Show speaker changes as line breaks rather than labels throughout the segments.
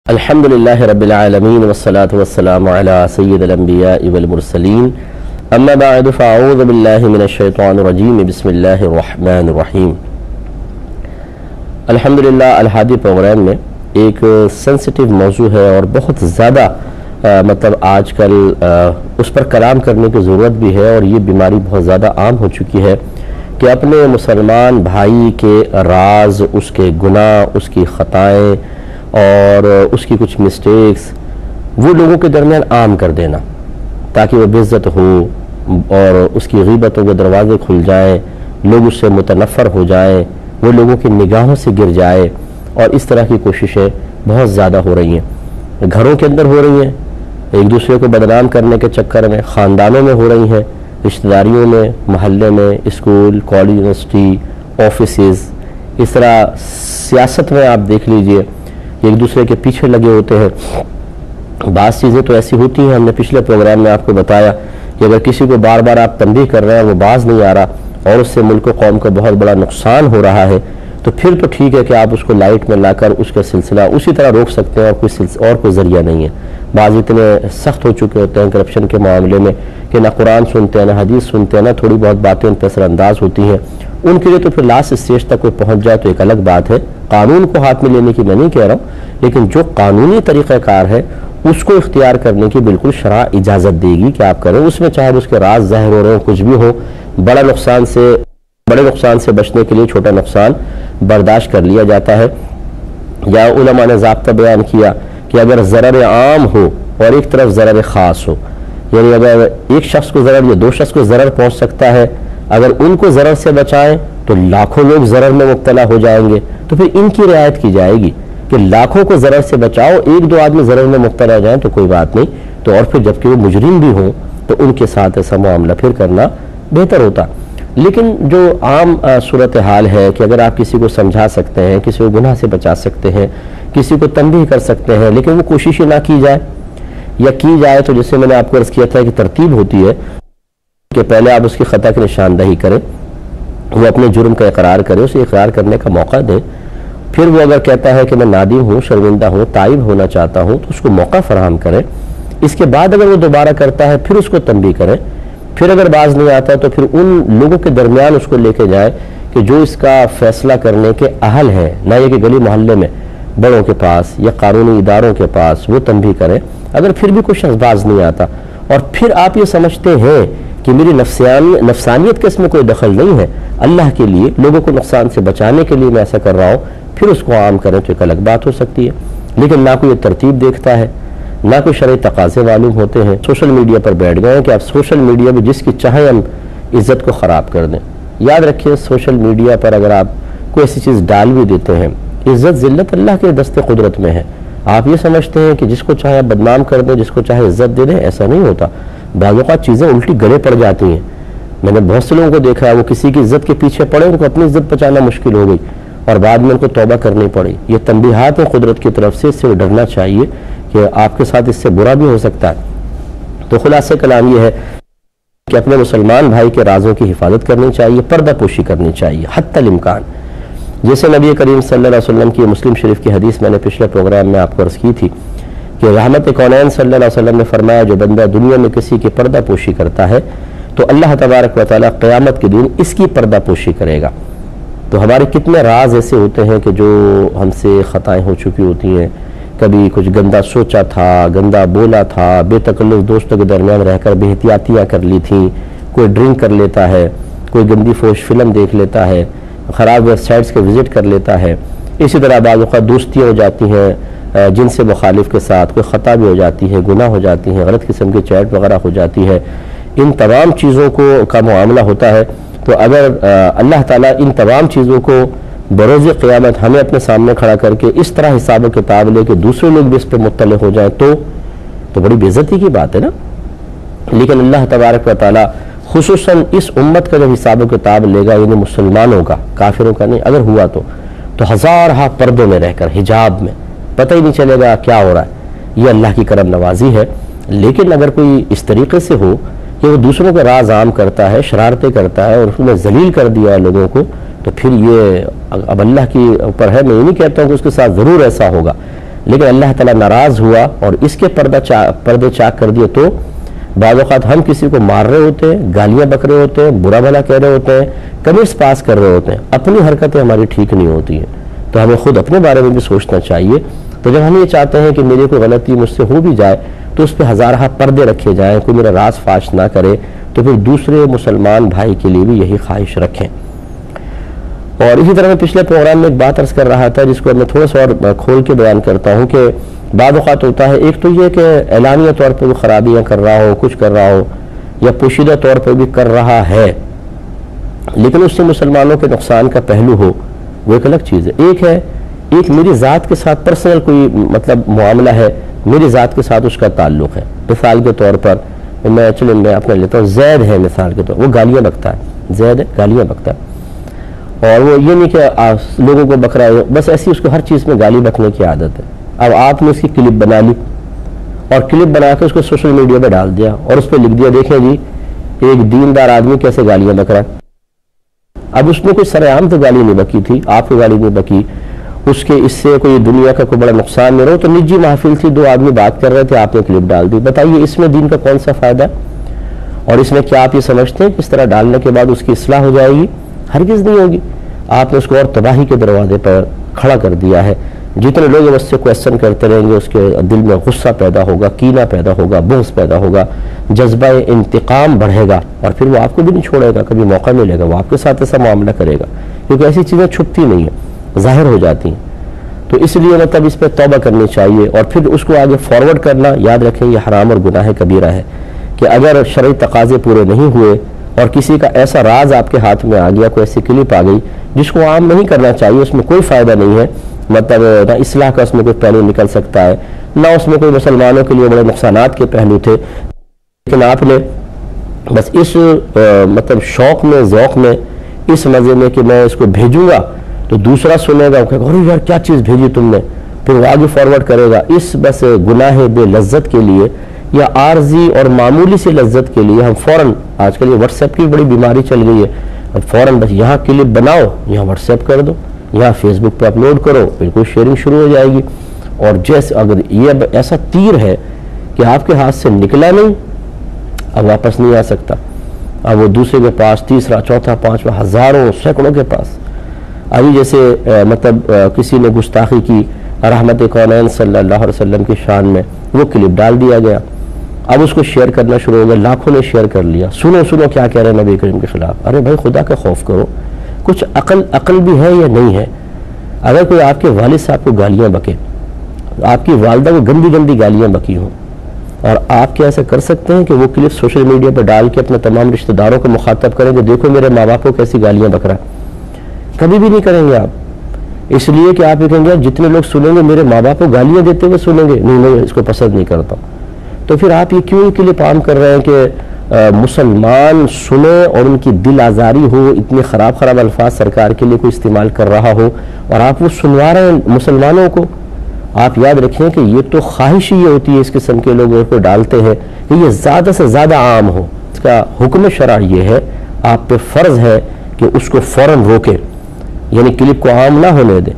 الحمدللہ رب العالمین والصلاة والسلام علی سید الانبیاء والمرسلین اما بعد فاعوذ باللہ من الشیطان الرجیم بسم اللہ الرحمن الرحیم۔ الحمدللہ الہادی پروگرام میں ایک سینسٹیو موضوع ہے اور بہت زیادہ آج کل اس پر کلام کرنے کی ضرورت بھی ہے، اور یہ بیماری بہت زیادہ عام ہو چکی ہے کہ اپنے مسلمان بھائی کے راز، اس کے گناہ، اس کی خطائیں اور اس کی کچھ مسٹیکس وہ لوگوں کے درمیان عام کر دینا تاکہ وہ بے عزت ہو اور اس کی غیبتوں کے دروازے کھل جائیں، لوگ اس سے متنفر ہو جائیں، وہ لوگوں کی نگاہوں سے گر جائے، اور اس طرح کی کوششیں بہت زیادہ ہو رہی ہیں، گھروں کے اندر ہو رہی ہیں، ایک دوسرے کو بدنام کرنے کے چکر میں، خاندانوں میں ہو رہی ہیں، رشتہ داریوں میں، محلے میں، اسکول، کالج، یونیورسٹی، آفیسز، اس طرح سیاست میں آپ دیکھ لیجئے ایک دوسرے کے پیچھے لگے ہوتے ہیں۔ بعض چیزیں تو ایسی ہوتی ہیں، ہم نے پچھلے پروگرام میں آپ کو بتایا کہ اگر کسی کو بار بار آپ تنبیہ کر رہے ہیں وہ باز نہیں آ رہا اور اس سے ملک و قوم کا بہت بڑا نقصان ہو رہا ہے تو پھر تو ٹھیک ہے کہ آپ اس کو لائٹ میں لا کر اس کا سلسلہ اسی طرح روک سکتے ہیں، اور کوئی ذریعہ نہیں ہے۔ بعض اتنے سخت ہو چکے ہوتے ہیں کرپشن کے معاملے میں کہ نہ قرآن سنتے ہیں، نہ حدیث سنتے ہیں، نہ تھوڑی بہت باتیں ان پر اثر انداز ہوتی ہیں، ان کے لیے تو پھر لاسٹ اسٹیج تک کوئی پہنچ جائے تو ایک الگ بات ہے۔ قانون کو ہاتھ میں لینے کی میں نہیں کہہ رہا ہوں، لیکن جو قانونی طریقہ کار ہے اس کو اختیار کرنے کی بالکل شرع اجازت دے گی کہ آپ کریں، اس میں چاہے اس کے راز ظاہر ہو رہے ہوں، کچھ بھی ہو، بڑے نقصان سے بچنے کے لیے چھوٹا نقصان برداشت کر لیا جاتا ہے۔ یا علماء نے ضابطہ بیان کیا کہ اگر ضرر عام ہو اور ایک طرف ضرر خاص ہو، یعنی اگر ایک شخص کو ضرر یا دو شخص کو ضرر پہنچ سکتا ہے، اگر ان کو ضرر سے بچائیں تو لاکھوں لوگ ضرر میں مبتلا ہو جائیں گے، تو پھر ان کی رعایت کی جائے گی کہ لاکھوں کو ضرر سے بچاؤ، ایک دو آدمی ضرر میں مبتلا ہو جائیں تو کوئی بات نہیں، تو اور پھر جبکہ وہ مجرم بھی ہوں تو ان کے ساتھ ایسا معاملہ پھر کرنا بہتر ہوتا۔ لیکن جو عام صورتحال ہے کہ اگر آپ کسی کو سمجھا سکتے ہیں، کسی کو گناہ سے بچا سکتے ہیں، کسی کو تنبیہ کر سکتے ہیں، لیکن وہ کوشش نہ کی جائے، یا کی جائے تو جس سے میں نے آپ کو عرض کیا تھا کہ ترتیب ہوتی ہے کہ پہلے آپ اس کی خطا کی نشاندہی کریں، وہ اپنے جرم کا اقرار کرے، اسے اقرار کرنے کا موقع دیں، پھر وہ اگر کہتا ہے کہ میں نادم ہوں، شرمندہ ہوں، تائب ہونا چاہتا ہوں تو اس کو موقع فراہم کریں، اس کے بعد اگر وہ دوبارہ کرتا ہے پھر اس کو تنبیہ کریں، پھر اگر باز نہیں آتا تو پھر ان لوگوں کے درمیان اس کو لے کے جائیں کہ جو اس کا فیصلہ کرنے کے اہل ہیں، نہ یہ کہ گلی محلے میں بڑوں کے پاس یا قانونی اداروں کے پاس وہ تنبیہ کریں۔ اگر پھر بھی کوئی شخص باز نہیں آتا اور پھر آپ یہ سمجھتے ہیں کہ میری نفسانیت کے اس میں کوئی دخل نہیں ہے، اللہ کے لیے لوگوں کو نقصان سے بچانے کے لیے میں ایسا کر رہا ہوں، پھر اس کو عام کریں تو ایک الگ بات ہو سکتی ہے۔ لیکن نہ کوئی ترتیب دیکھتا ہے، نہ کوئی شرعی تقاضے معلوم ہوتے ہیں، سوشل میڈیا پر بیٹھ گئے ہیں کہ آپ سوشل میڈیا میں جس کی چاہیں ہم عزت کو خراب کر دیں۔ یاد رکھیے سوشل میڈیا پر اگر آپ کوئی ایسی چیز ڈال بھی دیتے ہیں، عزت ذلت اللہ کے دست قدرت میں ہے۔ آپ یہ سمجھتے ہیں کہ جس کو چاہے آپ بدنام کر دیں، جس کو چاہے عزت دے دیں، ایسا نہیں ہوتا۔ بعض اوقات چیزیں الٹی گلے پڑ جاتی ہیں۔ میں نے بہت سے لوگوں کو دیکھا ہے وہ کسی کی عزت کے پیچھے پڑے، ان کو اپنی عزت بچانا مشکل ہو گئی اور بعد میں ان کو توبہ کرنی پڑی۔ یہ تنبیہات ہیں قدرت کی طرف سے، اس سے ڈرنا چاہیے کہ آپ کے ساتھ اس سے برا بھی ہو سکتا ہے۔ تو خلاصہ کلام یہ ہے کہ اپنے مسلمان بھائی کے رازوں کی حفاظت کرنی چاہیے، پردہ پوشی کرنی چاہیے حتی الامکان۔ جیسے نبی کریم صلی اللہ علیہ وسلم کی مسلم شریف کی حدیث میں نے پچھلے پروگرام میں آپ کو عرض کی تھی کہ رحمت کونین صلی اللہ علیہ وسلم نے فرمایا جو بندہ دنیا میں کسی کی پردہ پوشی کرتا ہے تو اللہ تبارک و تعالیٰ قیامت کے دن اس کی پردہ پوشی کرے گا۔ تو ہمارے کتنے راز ایسے ہوتے ہیں کہ جو ہم سے خطائیں ہو چکی ہوتی ہیں، کبھی کچھ گندا سوچا تھا، گندا بولا تھا، بے تکلف دوستوں کے درمیان رہ کر بے احتیاطیاں کر لی تھیں، کوئی ڈرنک کر لیتا ہے، کوئی گندی فوش فلم دیکھ لیتا ہے، خراب ویب سائٹس کے وزٹ کر لیتا ہے، اسی طرح بعض اوقات دوستیاں ہو جاتی ہیں جن سے مخالف کے ساتھ، کوئی خطا بھی ہو جاتی ہے، گناہ ہو جاتی ہیں، غلط قسم کی چیٹ وغیرہ ہو جاتی ہے، ان تمام چیزوں کا معاملہ ہوتا ہے۔ تو اگر اللہ تعالیٰ ان تمام چیزوں کو بروز قیامت ہمیں اپنے سامنے کھڑا کر کے اس طرح حساب و کتاب لے کہ دوسرے لوگ بھی اس پہ مطلع ہو جائیں تو بڑی بے عزتی کی بات ہے نا۔ لیکن اللہ تبارک و تعالیٰ خصوصاً اس امت کا جب حساب و کتاب لے گا، یعنی مسلمانوں کا، کافروں کا نہیں، اگر ہوا تو ہزارہ پردوں میں رہ کر حجاب میں پتہ ہی نہیں چلے گا کیا ہو رہا ہے۔ یہ اللہ کی کرم نوازی ہے۔ لیکن اگر کوئی اس طریقے سے ہو کہ وہ دوسروں کا راز عام کرتا ہے، شرارتیں کرتا ہے اور اس نے ذلیل کر دیا ہے لوگوں کو، تو پھر یہ اب اللہ کی اوپر ہے۔ میں یہ نہیں کہتا ہوں کہ اس کے ساتھ ضرور ایسا ہوگا، لیکن اللہ تعالیٰ ناراض ہوا اور اس کے پردے چاک کر دیے، تو بعض اوقات ہم کسی کو مار رہے ہوتے ہیں، گالیاں بک رہے ہوتے ہیں، برا بھلا کہہ رہے ہوتے ہیں، کمنٹس پاس کر رہے ہوتے ہیں، اپنی حرکتیں ہماری ٹھیک نہیں ہوتی ہیں، تو ہمیں خود اپنے بارے میں بھی سوچنا چاہیے۔ تو جب ہم یہ چاہتے ہیں کہ میری کوئی غلطی مجھ سے ہو بھی جائے تو اس پہ ہزارہ پردے رکھے جائیں، کوئی میرا راز فاش نہ کرے، تو پھر دوسرے مسلمان بھائی کے لیے بھی یہی خواہش رکھیں۔ اور اسی طرح میں پچھلے پروگرام میں ایک بات عرض کر رہا تھا، جس کو میں تھوڑا سا اور کھول کے بیان کرتا ہوں، کہ بعض اوقات ہوتا ہے، ایک تو یہ کہ اعلانیہ طور پہ بھی خرابیاں کر رہا ہو، کچھ کر رہا ہو، یا پوشیدہ طور پہ بھی کر رہا ہے، لیکن اس سے مسلمانوں کے نقصان کا پہلو ہو، وہ ایک الگ چیز ہے۔ ایک میری ذات کے ساتھ پرسنل کوئی معاملہ ہے، میری ذات کے ساتھ اس کا تعلق ہے۔ مثال کے طور پر میں اپنا لیتا ہوں، زید ہے مثال کے طور، وہ گالیاں بکتا ہے، زید ہے گالیاں بکتا ہے، اور وہ یہ نہیں کہ لوگوں کو بک رہا ہے، بس ایسی اس کو ہر چیز میں گالی بکنے کی عادت ہے۔ اب آپ نے اس کی کلپ بنا لی اور کلپ بنا کے اس کو سوشل میڈیا پہ ڈال دیا اور اس پہ لکھ دیا، دیکھیں جی ایک دیندار آدمی کیسے گالیاں بک رہا ہے۔ اب اس میں کوئی سر عام تو گالی نہیں بکی تھی، آپ کو گالی نہیں بکی، اس کے اس سے کوئی دنیا کا کوئی بڑا نقصان نہیں رہا، تو نجی محفل تھی، دو آدمی بات کر رہے تھے، آپ نے کلپ ڈال دی، بتائیے اس میں دین کا کون سا فائدہ ہے؟ اور اس میں کیا آپ یہ سمجھتے ہیں کہ اس طرح ڈالنے کے بعد اس کی اصلاح ہو جائے گی؟ ہرگز نہیں ہوگی۔ آپ نے اس کو اور تباہی کے دروازے پر کھڑا کر دیا ہے۔ جتنے لوگ اس سے کویسچن کرتے رہیں گے، اس کے دل میں غصہ پیدا ہوگا، کینہ پیدا ہوگا، بغض پیدا ہوگا، جذبہ انتقام بڑھے گا، اور پھر وہ آپ کو بھی نہیں چھوڑے گا، کبھی موقع ملے گا وہ آپ کے ساتھ ایسا معاملہ کرے گا، کیونکہ ایسی چیزیں چھپتی نہیں ہیں، ظاہر ہو جاتی ہیں۔ تو اس لیے اس پہ توبہ کرنی چاہیے، اور پھر اس کو آگے فارورڈ کرنا، یاد رکھیں یہ حرام اور گناہ کبیرہ ہے، کہ اگر شرعی تقاضے پورے نہیں ہوئے اور کسی کا ایسا راز آپ کے ہاتھ میں آ گیا، کوئی ایسی کلپ آ گئی جس کو عام نہیں کرنا چاہیے، اس میں کوئی فائدہ نہیں ہے، نہ اصلاح کا اس میں کوئی پہلو نکل سکتا ہے، نہ اس میں کوئی مسلمانوں کے لیے بڑے نقصانات کے پہلو تھے، لیکن آپ نے بس اس شوق میں، ذوق میں، اس مزے میں کہ میں اس کو بھیجوں گا تو دوسرا سنے گا، کہ ارے یار کیا چیز بھیجی تم نے، پھر وہ آگے فارورڈ کرے گا، اس بس گناہ بے لذت کے لیے یا عارضی اور معمولی سے لذت کے لیے ہم فوراً، آج کل یہ واٹس ایپ کی بڑی بیماری چل گئی ہے، اب فوراً بس یہاں کلپ بناؤ، یہاں واٹس ایپ کر دو، یہاں فیس بک پہ اپلوڈ کرو، بالکل شیئرنگ شروع ہو جائے گی، اور جیسے اگر یہ ایسا تیر ہے کہ آپ کے ہاتھ سے نکلا نہیں، اب واپس نہیں آ سکتا، اب وہ دوسرے کے پاس، تیسرا، چوتھا، پانچواں، ہزاروں، سینکڑوں کے پاس۔ ابھی جیسے کسی نے گستاخی کی رحمت کونین صلی اللہ علیہ وسلم کی شان میں، وہ کلپ ڈال دیا گیا، اب اس کو شیئر کرنا شروع ہو گیا، لاکھوں نے شیئر کر لیا، سنو کیا کہہ رہے ہیں نبی کریم کے خلاف۔ ارے بھائی خدا کا خوف کرو، کچھ عقل بھی ہے یا نہیں ہے؟ اگر کوئی آپ کے والد صاحب کو گالیاں بکے، آپ کی والدہ کو گندی گالیاں بکی ہوں، اور آپ کیا ایسا کر سکتے ہیں کہ وہ کلپ سوشل میڈیا پہ ڈال کے اپنے تمام رشتہ داروں کو مخاطب کریں کہ دیکھو میرے ماں باپ کو کیسی گالیاں بک رہا ہے؟ کبھی بھی نہیں کریں گے آپ، اس لیے کہ آپ یہ کہیں گے جتنے لوگ سنیں گے میرے ماں باپ کو گالیاں دیتے ہوئے سنیں گے، نہیں میں اس کو پسند نہیں کرتا، تو پھر آپ یہ کیوں کے لیے کام کر رہے ہیں کہ مسلمان سنیں اور ان کی دل آزاری ہو، اتنے خراب الفاظ سرکار کے لیے کوئی استعمال کر رہا ہو اور آپ وہ سنوا رہے ہیں مسلمانوں کو؟ آپ یاد رکھیں کہ یہ تو خواہش ہی ہوتی ہے اس قسم کے لوگ کو ڈالتے ہیں کہ یہ زیادہ سے زیادہ عام ہو۔ اس کا حکم شرع یہ ہے، آپ پہ فرض ہے کہ اس کو فوراً روکے، یعنی کلپ کو عام نہ ہونے دیں،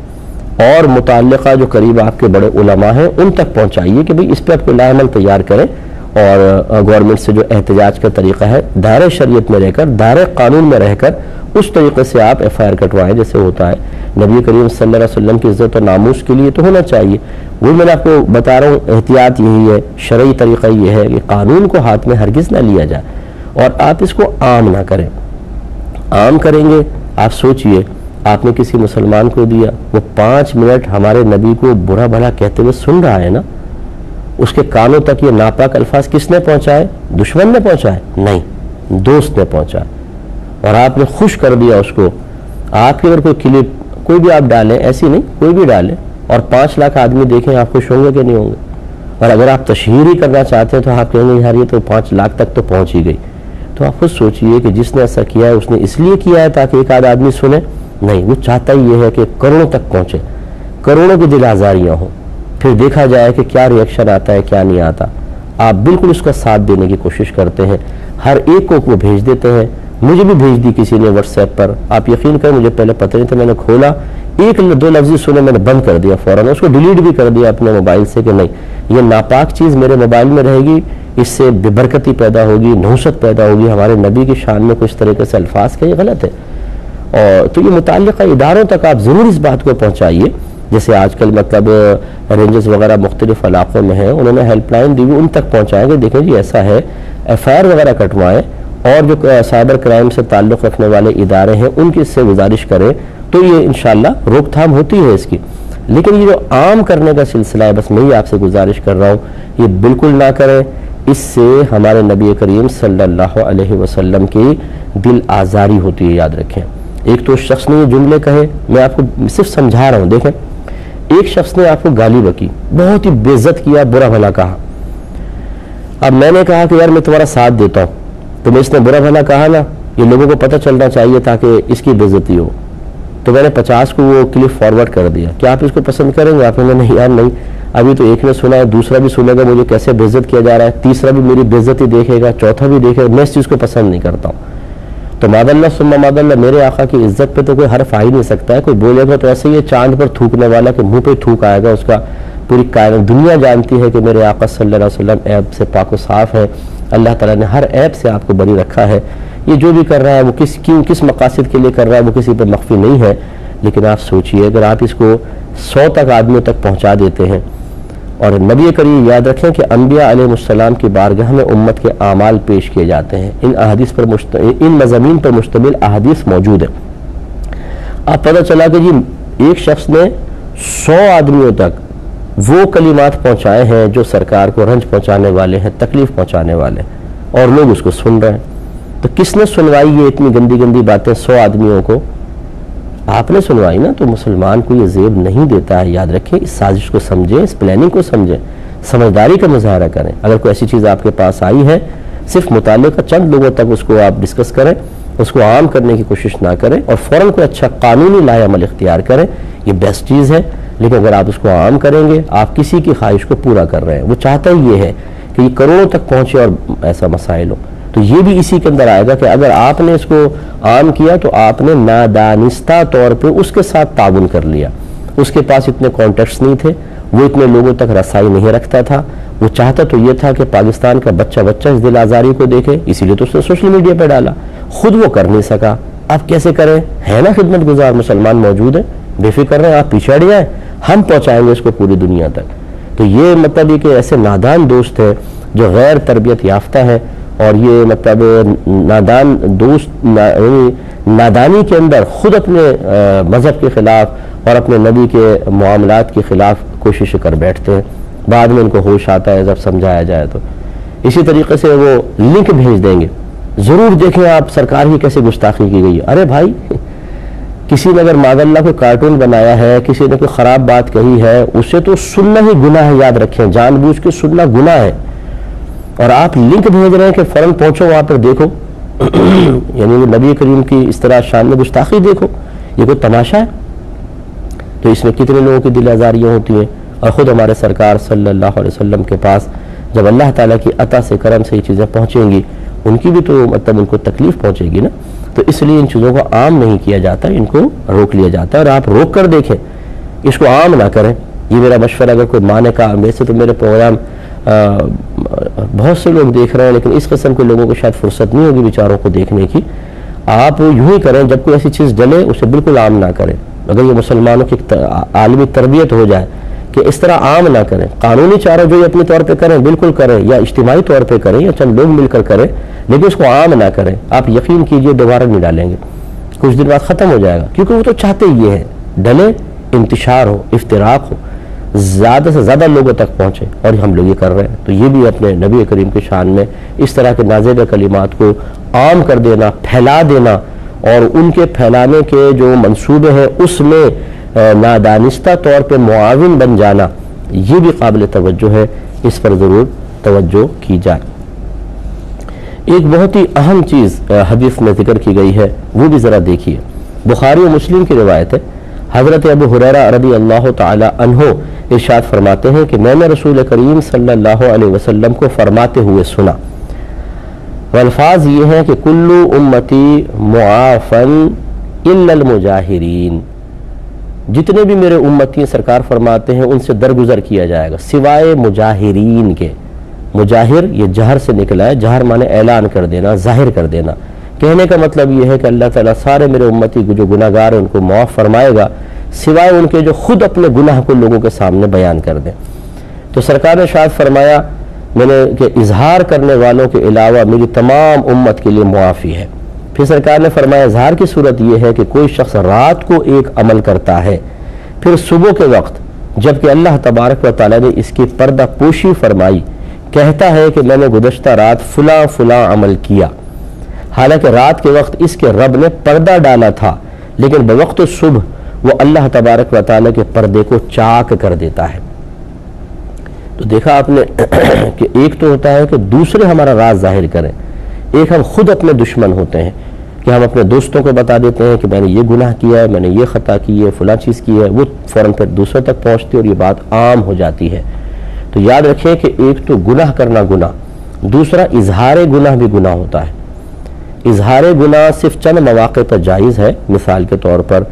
اور متعلقہ جو قریب آپ کے بڑے علماء ہیں ان تک پہنچائیے کہ بھئی اس پہ آپ کو لائحہ عمل تیار کریں، اور گورنمنٹ سے جو احتجاج کا طریقہ ہے دائرہ شریعت میں رہ کر، دائرہ قانون میں رہ کر اس طریقے سے آپ ایف آئی آر کٹوائیں جیسے ہوتا ہے نبی کریم صلی اللہ علیہ وسلم کی عزت و ناموس کے لیے تو ہونا چاہیے۔ وہی میں نے آپ کو بتا رہا ہوں، احتیاط یہی ہے، شرعی طریقہ یہ ہے کہ قانون کو ہاتھ میں ہرگز نہ لیا جائے اور آپ اس کو عام نہ کریں۔ عام کریں گے، آپ سوچئے آپ نے کسی مسلمان کو دیا، وہ 5 منٹ ہمارے نبی کو برا بھلا کہتے ہوئے سن رہا ہے نا، اس کے کانوں تک یہ ناپاک الفاظ کس نے پہنچائے؟ دشمن نے پہنچائے؟ نہیں، دوست نے پہنچائے، اور آپ نے خوش کر دیا اس کو۔ آپ کی اگر کوئی کلپ کوئی بھی آپ ڈالیں، ایسی نہیں کوئی بھی ڈالیں، اور 5 لاکھ آدمی دیکھیں، آپ خوش ہوں گے کہ نہیں ہوں گے؟ اور اگر آپ تشہیر ہی کرنا چاہتے ہیں تو آپ کہیں گے یار یہ تو 5 لاکھ تک تو پہنچ ہی گئی۔ تو آپ خود سوچئے کہ جس نے ایسا کیا ہے اس نے اس لیے کیا ہے تاکہ ایک آدھ آدمی سنے؟ نہیں، وہ چاہتا ہی یہ ہے کہ کروڑوں تک پہنچے، کروڑوں کی دل آزاریاں ہوں، پھر دیکھا جائے کہ کیا ری ایکشن آتا ہے کیا نہیں آتا۔ آپ بالکل اس کا ساتھ دینے کی کوشش کرتے ہیں، ہر ایک کو وہ بھیج دیتے ہیں، مجھے بھی بھیج دی کسی نے واٹس ایپ پر، آپ یقین کریں مجھے پہلے پتہ نہیں تھا، میں نے کھولا ایک دو لفظ سنے میں نے بند کر دیا فوراً، اس کو ڈیلیٹ بھی کر دیا اپنے موبائل سے کہ نہیں یہ ناپاک چیز میرے موبائل میں رہے گی، اس سے بے برکتی پیدا ہوگی، نحوست پیدا ہوگی، ہمارے نبی کی شان میں کچھ طریقے سے الفاظ کے، یہ غلط ہے۔ اور تو یہ متعلقہ اداروں تک آپ ضرور اس بات کو پہنچائیے، جیسے آج کل مطلب رینجز وغیرہ مختلف علاقوں میں ہیں، انہوں نے ہیلپ لائن دی ہوئی، ان تک پہنچائیں گے، دیکھیں جی ایسا ہے، ایف آئی آر وغیرہ کٹوائیں، اور جو سائبر کرائم سے تعلق رکھنے والے ادارے ہیں ان کی اس سے گزارش کریں، تو یہ انشاءاللہ روک تھام ہوتی ہے اس کی۔ لیکن یہ جو عام کرنے کا سلسلہ ہے، بس میں ہی آپ سے گزارش کر رہا ہوں، یہ بالکل نہ کریں، اس سے ہمارے نبی کریم صلی اللہ علیہ وسلم کی دل آزاری ہوتی ہے، یاد رکھیں۔ ایک تو شخص نے یہ جملے کہے، میں آپ کو صرف سمجھا رہا ہوں، دیکھیں ایک شخص نے آپ کو گالی بکی، بہت ہی بے عزت کیا، برا بھلا کہا، اب میں نے کہا کہ یار میں تمہارا ساتھ دیتا ہوں، تو میں اس نے برا بھلا کہا نا، یہ لوگوں کو پتہ چلنا چاہیے تاکہ اس کی بے عزتی ہو، تو میں نے 50 کو وہ کلپ فارورڈ کر دیا، کیا آپ اس کو پسند کریں گے؟ آپ نے نہیں یار نہیں، ابھی تو ایک نے سنا ہے، دوسرا بھی سنے گا مجھے کیسے بے عزت کیا جا رہا ہے، تیسرا بھی میری بے عزتی دیکھے گا، چوتھا بھی دیکھے گا، میں اس چیز کو پسند نہیں کرتا ہوں۔ تو ماد اللہ ثم ماد اللہ، میرے آقا کی عزت پہ تو کوئی حرف آ ہی نہیں سکتا ہے، کوئی بولے گا تو ایسے ہی چاند پر تھوکنے والا کہ منہ پہ تھوک آئے گا اس کا، پوری کائنات دنیا جانتی ہے کہ میرے آقا صلی اللہ علیہ وسلم عیب سے پاک و صاف ہے، اللہ تعالیٰ نے ہر عیب سے آپ کو بری رکھا ہے، یہ جو بھی کر رہا ہے وہ کس مقاصد کے لیے کر رہا ہے وہ کسی پہ مخفی نہیں ہے۔ لیکن آپ سوچئے اگر آپ اس کو 100 تک آدمیوں تک پہنچا دیتے ہیں، اور نبی کریم یاد رکھیں کہ انبیاء علیہ السلام کی بارگاہ میں امت کے اعمال پیش کیے جاتے ہیں، ان مضامین پر مشتمل احادیث موجود ہیں، آپ پتہ چلا کہ جی ایک شخص نے 100 آدمیوں تک وہ کلمات پہنچائے ہیں جو سرکار کو رنج پہنچانے والے ہیں، تکلیف پہنچانے والے ہیں، اور لوگ اس کو سن رہے ہیں، تو کس نے سنوائی یہ اتنی گندی گندی باتیں 100 آدمیوں کو؟ آپ نے سنوائی نا، تو مسلمان کو یہ زیب نہیں دیتا ہے، یاد رکھیں، اس سازش کو سمجھیں، اس پلاننگ کو سمجھیں، سمجھداری کا مظاہرہ کریں۔ اگر کوئی ایسی چیز آپ کے پاس آئی ہے، صرف متعلقہ چند لوگوں تک اس کو آپ ڈسکس کریں، اس کو عام کرنے کی کوشش نہ کریں، اور فوراً کوئی اچھا قانونی لائحہ عمل اختیار کریں، یہ بیسٹ چیز ہے۔ لیکن اگر آپ اس کو عام کریں گے، آپ کسی کی خواہش کو پورا کر رہے ہیں، وہ چاہتا ہی یہ ہے کہ یہ کروڑوں تک پہنچے اور ایسا مسائل ہو، تو یہ بھی اسی کے اندر آئے گا کہ اگر آپ نے اس کو عام کیا تو آپ نے نادانستہ طور پہ اس کے ساتھ تعاون کر لیا، اس کے پاس اتنے کانٹیکٹس نہیں تھے، وہ اتنے لوگوں تک رسائی نہیں رکھتا تھا، وہ چاہتا تو یہ تھا کہ پاکستان کا بچہ اس دل آزاری کو دیکھے، اسی لیے تو اس نے سوشل میڈیا پہ ڈالا، خود وہ کر نہیں سکا، آپ کیسے کریں؟ ہے نا خدمت گزار مسلمان موجود ہیں، بے فکر رہیں، آپ پیچھے ہٹ جائیں، ہم پہنچائیں گے اس کو پوری دنیا تک۔ تو یہ مطلب یہ کہ ایسے نادان دوست ہیں جو غیر تربیت یافتہ ہیں، اور یہ مطلب نادان دوست نادانی کے اندر خود اپنے مذہب کے خلاف اور اپنے نبی کے معاملات کے خلاف کوشش کر بیٹھتے ہیں، بعد میں ان کو ہوش آتا ہے جب سمجھایا جائے تو۔ اسی طریقے سے وہ لنک بھیج دیں گے، ضرور دیکھیں آپ سرکار کی کیسے گستاخی کی گئی ہے۔ ارے بھائی، کسی نے اگر معاذ اللہ کوئی کارٹون بنایا ہے، کسی نے کوئی خراب بات کہی ہے، اسے تو سننا ہی گناہ ہے، یاد رکھیں، جان بوجھ کے سننا گناہ ہے، اور آپ لنک بھیج رہے ہیں کہ فوراً پہنچو وہاں پر دیکھو یعنی وہ نبی کریم کی اس طرح شان میں گستاخی دیکھو، یہ کوئی تماشا ہے؟ تو اس میں کتنے لوگوں کی دل آزاریاں ہوتی ہیں، اور خود ہمارے سرکار صلی اللہ علیہ وسلم کے پاس جب اللہ تعالیٰ کی عطا سے کرم سے یہ چیزیں پہنچیں گی، ان کی بھی تو مطلب ان کو تکلیف پہنچے گی نا، تو اس لیے ان چیزوں کو عام نہیں کیا جاتا، ان کو روک لیا جاتا ہے، اور آپ روک کر دیکھیں، اس کو عام نہ کریں، یہ میرا مشورہ۔ اگر کوئی ماں نے کہا، ویسے تو میرے پروگرام بہت سے لوگ دیکھ رہے ہیں، لیکن اس قسم کے لوگوں کو شاید فرصت نہیں ہوگی بیچاروں کو دیکھنے کی، آپ یوں ہی کریں، جب کوئی ایسی چیز ڈلے اسے بالکل عام نہ کریں۔ اگر یہ مسلمانوں کی عالمی تربیت ہو جائے کہ اس طرح عام نہ کریں، قانونی چارہ جو یہ اپنے طور پہ کریں بالکل کریں، یا اجتماعی طور پہ کریں، یا چند لوگ مل کر کریں، لیکن اس کو عام نہ کریں، آپ یقین کیجئے دوبارہ نہیں ڈالیں گے، کچھ دن بعد ختم ہو جائے گا، کیونکہ وہ تو چاہتے ہی یہ ہے ڈلے، انتشار ہو، افتراق ہو، زیادہ سے زیادہ لوگوں تک پہنچے، اور ہم لوگ یہ کر رہے ہیں۔ تو یہ بھی اپنے نبی کریم کی شان میں اس طرح کے نازیبہ کلمات کو عام کر دینا، پھیلا دینا، اور ان کے پھیلانے کے جو منصوبے ہیں اس میں نادانستہ طور پہ معاون بن جانا، یہ بھی قابل توجہ ہے، اس پر ضرور توجہ کی جائے۔ ایک بہت ہی اہم چیز حدیث میں ذکر کی گئی ہے، وہ بھی ذرا دیکھیے، بخاری و مسلم کی روایت ہے، حضرت ابو ہریرہ رضی اللہ تعالی عنہ ارشاد فرماتے ہیں کہ میں نے رسول کریم صلی اللہ علیہ وسلم کو فرماتے ہوئے سنا، والفاظ یہ ہیں کہ کل امتی معافن الا المجاہرین، جتنے بھی میرے امتی سرکار فرماتے ہیں ان سے درگزر کیا جائے گا سوائے مجاہرین کے. مجاہر یہ جہر سے نکلا ہے، جہر مانے اعلان کر دینا، ظاہر کر دینا. کہنے کا مطلب یہ ہے کہ اللہ تعالیٰ سارے میرے امتی کو جو گناہگار ہیں ان کو معاف فرمائے گا، سوائے ان کے جو خود اپنے گناہ کو لوگوں کے سامنے بیان کر دیں. تو سرکار نے شاید فرمایا میں نے کہ اظہار کرنے والوں کے علاوہ میری تمام امت کے لیے معافی ہے. پھر سرکار نے فرمایا اظہار کی صورت یہ ہے کہ کوئی شخص رات کو ایک عمل کرتا ہے، پھر صبح کے وقت جبکہ اللہ تبارک و تعالیٰ نے اس کی پردہ پوشی فرمائی کہتا ہے کہ میں نے گزشتہ رات فلاں فلاں عمل کیا، حالانکہ رات کے وقت اس کے رب نے پردہ ڈالا تھا، لیکن بوقت صبح وہ اللہ تبارک و تعالیٰ کے پردے کو چاک کر دیتا ہے. تو دیکھا آپ نے کہ ایک تو ہوتا ہے کہ دوسرے ہمارا راز ظاہر کریں، ایک ہم خود اپنے دشمن ہوتے ہیں کہ ہم اپنے دوستوں کو بتا دیتے ہیں کہ میں نے یہ گناہ کیا ہے، میں نے یہ خطا کی ہے، فلاں چیز کی ہے، وہ فوراً پھر دوسرے تک پہنچتی ہے اور یہ بات عام ہو جاتی ہے. تو یاد رکھیں کہ ایک تو گناہ کرنا گناہ، دوسرا اظہار گناہ بھی گناہ ہوتا ہے. اظہار گناہ صرف چند مواقع پر جائز ہے. مثال کے طور پر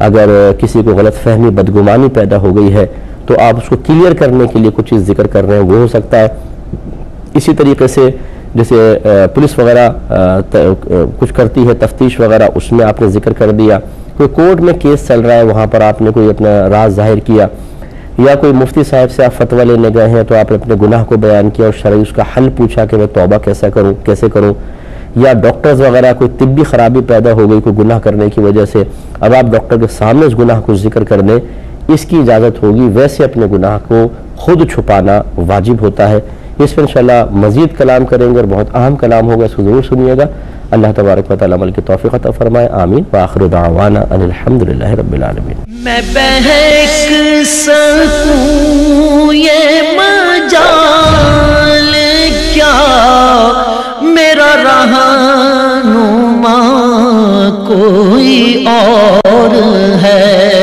اگر کسی کو غلط فہمی بدگمانی پیدا ہو گئی ہے تو آپ اس کو کلیئر کرنے کے لیے کچھ چیز ذکر کر رہے ہیں، وہ ہو سکتا ہے. اسی طریقے سے جیسے پولیس وغیرہ کچھ کرتی ہے تفتیش وغیرہ، اس میں آپ نے ذکر کر دیا. کوئی کورٹ میں کیس چل رہا ہے، وہاں پر آپ نے کوئی اپنا راز ظاہر کیا، یا کوئی مفتی صاحب سے آپ فتویٰ لینے گئے ہیں تو آپ نے اپنے گناہ کو بیان کیا اور شرعی اس کا حل پوچھا کہ میں توبہ کیسے کروں. یا ڈاکٹرز وغیرہ کوئی طبی خرابی پیدا ہو گئی کوئی گناہ کرنے کی وجہ سے، اب آپ ڈاکٹر کے سامنے اس گناہ کو ذکر کر دیں، اس کی اجازت ہوگی. ویسے اپنے گناہ کو خود چھپانا واجب ہوتا ہے. اس پر انشاءاللہ مزید کلام کریں گے اور بہت اہم کلام ہوگا، اس کو ضرور سنیے گا. اللہ تبارک و تعالی عمل کی توفیق عطا فرمائے. آمین. وآخر دعوانا ان الحمدللہ رب العالمین.
میں بہک سکوں یہ مجال کیا، میرا رہنما کوئی اور ہے.